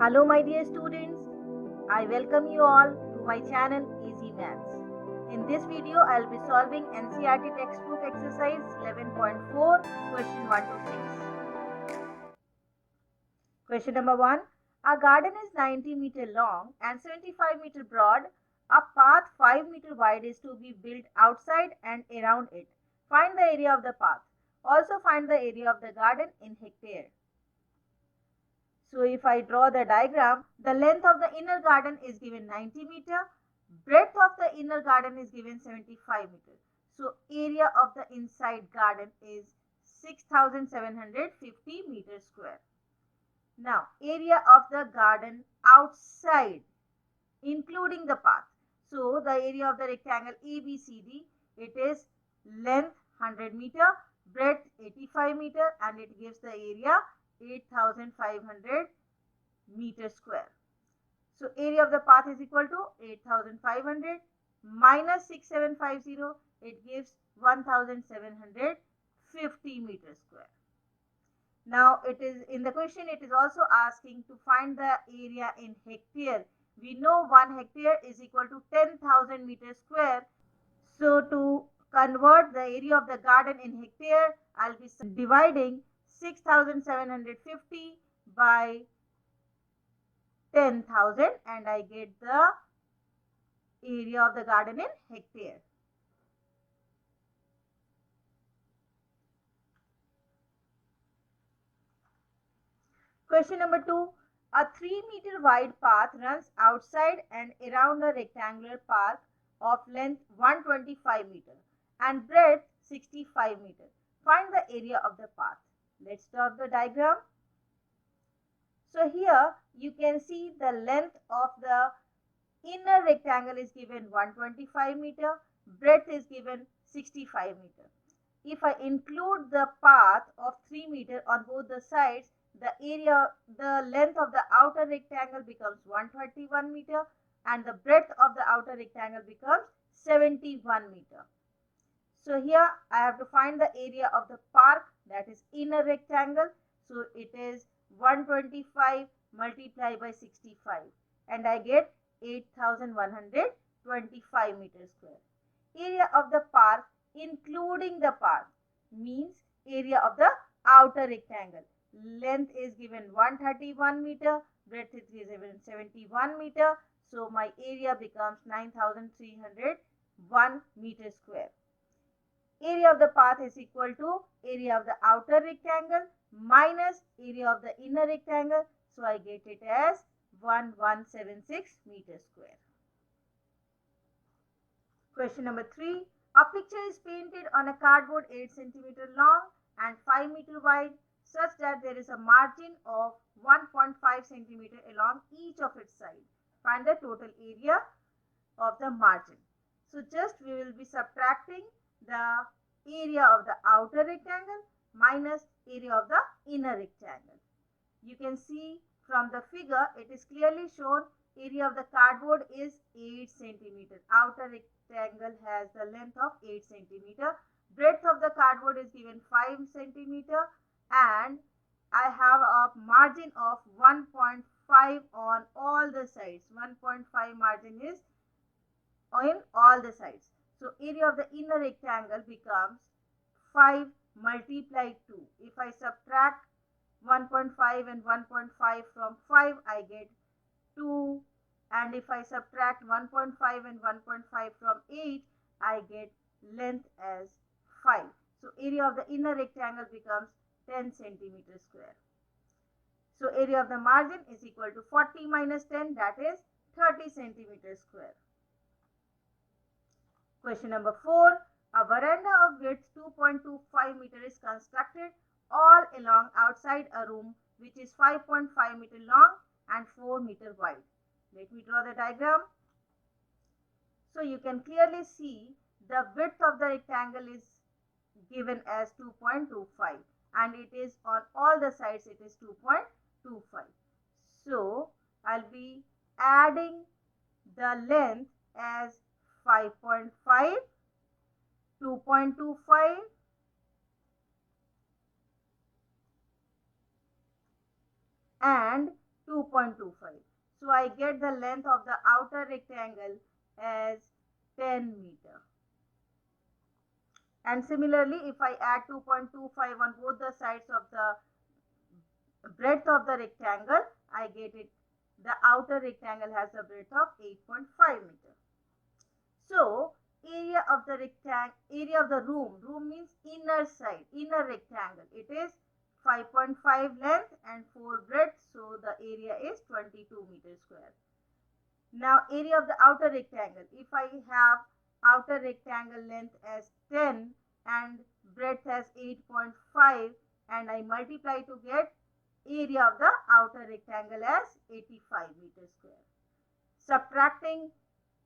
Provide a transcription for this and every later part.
Hello my dear students, I welcome you all to my channel Easy Maths. In this video, I'll be solving NCERT textbook exercise 11.4 question 1 to 6. Question number 1. A garden is 90 meter long and 75 meter broad. A path 5 meter wide is to be built outside and around it. Find the area of the path. Also find the area of the garden in hectare. So if I draw the diagram, the length of the inner garden is given 90 meter, breadth of the inner garden is given 75 meter. So area of the inside garden is 6750 meters square. Now area of the garden outside including the path. So the area of the rectangle ABCD, it is length 100 meter, breadth 85 meter and it gives the area 8500 meters square. So area of the path is equal to 8500 minus 6750, it gives 1750 meters square. Now it is in the question, it is also asking to find the area in hectare. We know 1 hectare is equal to 10,000 meters square. So to convert the area of the garden in hectare, I'll be dividing 6750 by 10,000 and I get the area of the garden in hectare. Question number 2. A 3 meter wide path runs outside and around a rectangular park of length 125 meter and breadth 65 meter. Find the area of the path. Let's draw the diagram. So here you can see the length of the inner rectangle is given 125 meter, breadth is given 65 meter. If I include the path of 3 meter on both the sides, the length of the outer rectangle becomes 131 meter and the breadth of the outer rectangle becomes 71 meter. So here I have to find the area of the park, that is inner rectangle. So it is 125 multiplied by 65 and I get 8125 meters square. Area of the park including the park means area of the outer rectangle. Length is given 131 meter, breadth is given 71 meter. So my area becomes 9301 meter square. Area of the path is equal to area of the outer rectangle minus area of the inner rectangle. So I get it as 1176 meters square. Question number 3. A picture is painted on a cardboard 8 centimeter long and 5 meter wide such that there is a margin of 1.5 centimeter along each of its sides. Find the total area of the margin. So just we will be subtracting the area of the outer rectangle minus area of the inner rectangle. You can see from the figure, it is clearly shown area of the cardboard is 8 centimeter. Outer rectangle has the length of 8 centimeter. Breadth of the cardboard is given 5 centimeter and I have a margin of 1.5 on all the sides. 1.5 margin is on all the sides. So area of the inner rectangle becomes 5 multiplied 2. If I subtract 1.5 and 1.5 from 5, I get 2. And if I subtract 1.5 and 1.5 from 8, I get length as 5. So area of the inner rectangle becomes 10 centimeter square. So area of the margin is equal to 40 minus 10, that is 30 centimeter square. Question number 4. A veranda of width 2.25 meter is constructed all along outside a room which is 5.5 meter long and 4 meter wide. Let me draw the diagram. So you can clearly see the width of the rectangle is given as 2.25 and it is on all the sides it is 2.25. So I'll be adding the length as 5.5, 2.25 and 2.25. So I get the length of the outer rectangle as 10 meter. And similarly, if I add 2.25 on both the sides of the breadth of the rectangle, I get it. The outer rectangle has a breadth of 8.5 meter. So area of the room means inner side, inner rectangle. It is 5.5 length and 4 breadth, so the area is 22 meter square. Now area of the outer rectangle, if I have outer rectangle length as 10 and breadth as 8.5 and I multiply to get area of the outer rectangle as 85 meter square. Subtracting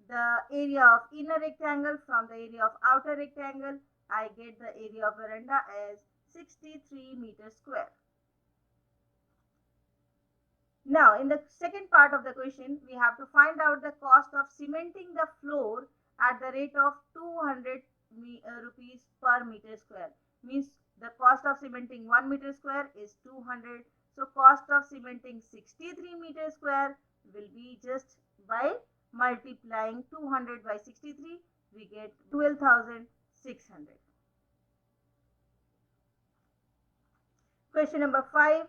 the area of inner rectangle from the area of outer rectangle, I get the area of veranda as 63 meter square. Now, in the second part of the question, we have to find out the cost of cementing the floor at the rate of 200 rupees per meter square. Means the cost of cementing 1 meter square is 200. So, cost of cementing 63 meter square will be just by multiplying 200 by 63, we get 12,600. Question number 5.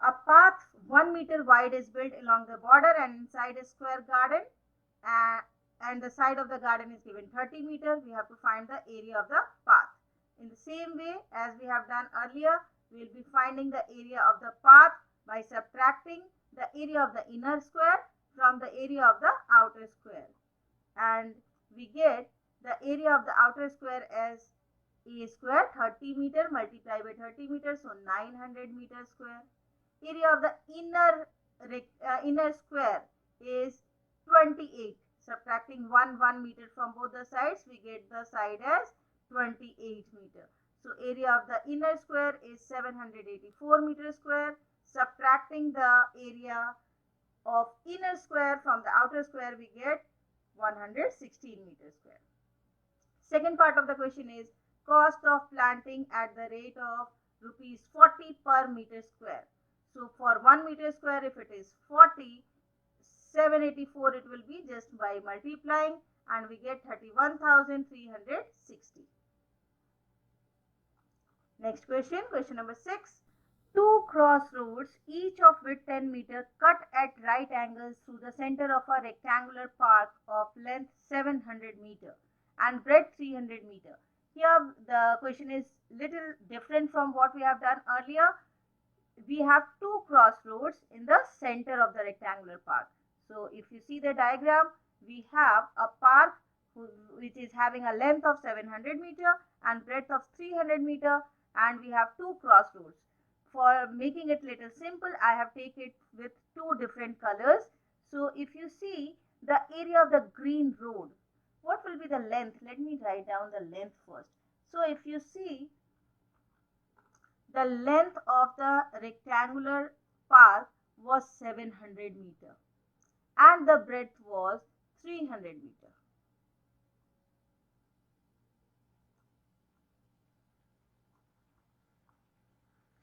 A path 1 meter wide is built along the border and inside a square garden, and the side of the garden is given 30 meter. We have to find the area of the path. In the same way as we have done earlier, we will be finding the area of the path by subtracting the area of the inner square from the area of the outer square, and we get the area of the outer square as a square 30 meter multiplied by 30 meter, so 900 meter square. Area of the inner square is 28. Subtracting 1 meter from both the sides, we get the side as 28 meter. So area of the inner square is 784 meter square. Subtracting the area of inner square from the outer square, we get 116 meter square. Second part of the question is cost of planting at the rate of rupees 40 per meter square. So for 1 meter square, if it is 40, 784 it will be just by multiplying, and we get 31,360. Next question, question number 6. Two crossroads, each of width 10 meter, cut at right angles through the center of a rectangular path of length 700 meter and breadth 300 meter. Here the question is little different from what we have done earlier. We have two crossroads in the center of the rectangular path. So if you see the diagram, we have a path which is having a length of 700 meter and breadth of 300 meter, and we have two crossroads. For making it little simple, I have taken it with two different colors. So if you see the area of the green road, what will be the length? Let me write down the length first. So if you see, the length of the rectangular path was 700 meter and the breadth was 300 meter.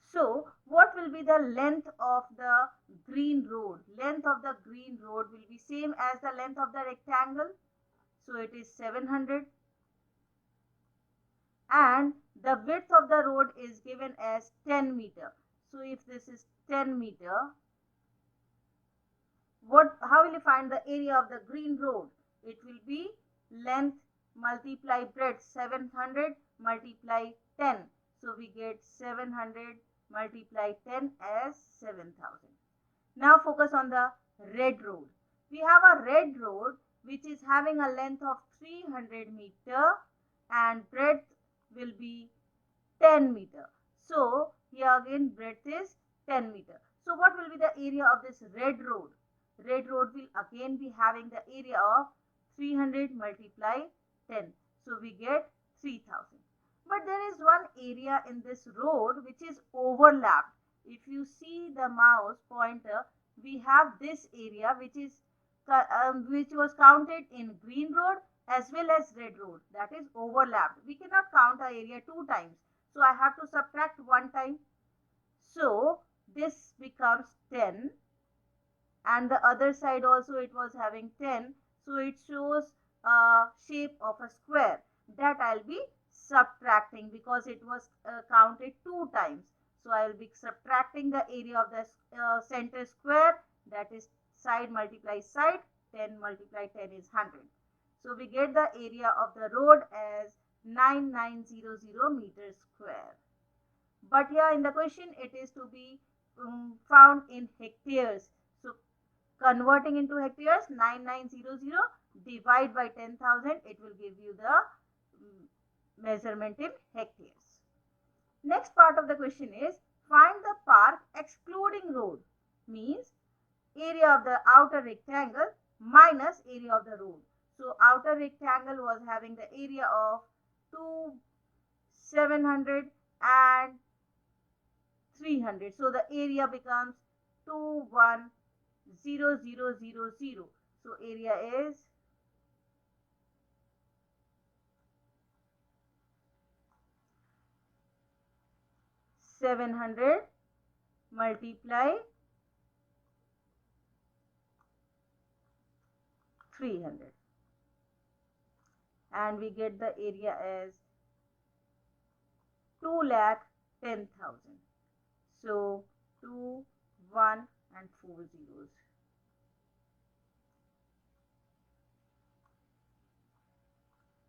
So what will be the length of the green road? Length of the green road will be same as the length of the rectangle. So it is 700. And the width of the road is given as 10 meter. So if this is 10 meter, how will you find the area of the green road? It will be length multiply breadth, 700 multiply 10. So we get 700 multiply 10 as 7,000. Now focus on the red road. We have a red road which is having a length of 300 meter and breadth will be 10 meter. So here again breadth is 10 meter. So what will be the area of this red road? Red road will again be having the area of 300 multiply 10. So we get 3,000. But there is one area in this road which is overlapped. If you see the mouse pointer, we have this area which was counted in green road as well as red road, that is overlapped. We cannot count our area two times, so I have to subtract one time. So this becomes 10, and the other side also it was having 10, so it shows a shape of a square. That I'll be subtracting because it was counted 2 times. So I will be subtracting the area of the center square, that is side multiply side, 10 multiply 10 is 100. So we get the area of the road as 9900 meters square. But here in the question it is to be found in hectares. So converting into hectares, 9900 divide by 10,000, it will give you the measurement in hectares. Next part of the question is find the park excluding road, means area of the outer rectangle minus area of the road. So outer rectangle was having the area of 700 and 300. So the area becomes 210000. So area is 700 multiply 300, and we get the area as 2,10,000. So 2, 1 and 4 zeros.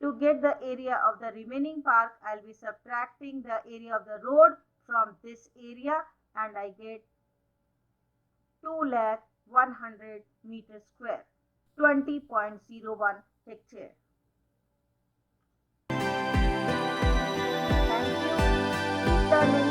To get the area of the remaining park, I'll be subtracting the area of the road from this area, and I get 2,100 meters square, 20.01 hectare. Thank you. Keep learning.